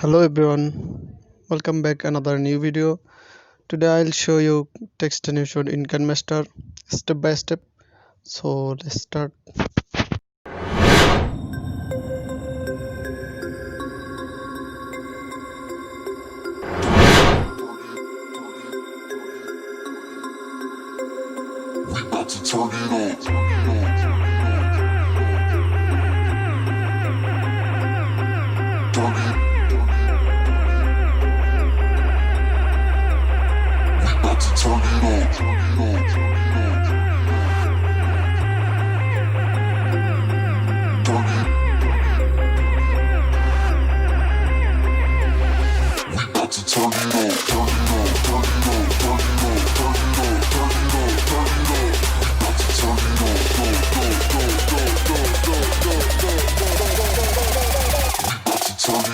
Hello everyone, welcome back another new video. Today I'll show you text animation in Kintmaster step by step. So let's start. We about to turn it on. Turn it. We about to turn it on. Turn it. We about to turn it on. Turn it on. Turn it on. Turn it on. Turn it on. Turn it on. Turn it on. We about to turn it on. Go, go, go, go, go, go, go, go, go, go, go, go, go, go. We about to turn it on. Turn it on. We about to turn it on.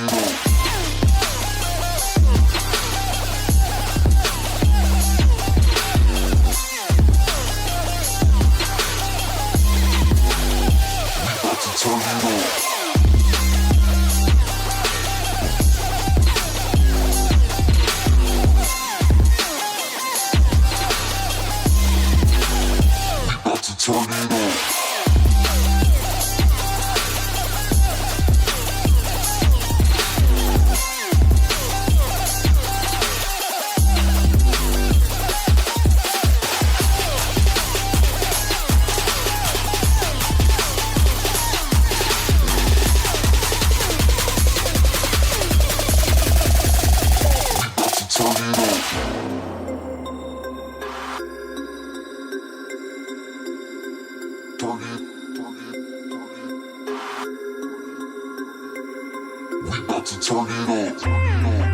Turn it on. Turn it. We about to turn it on.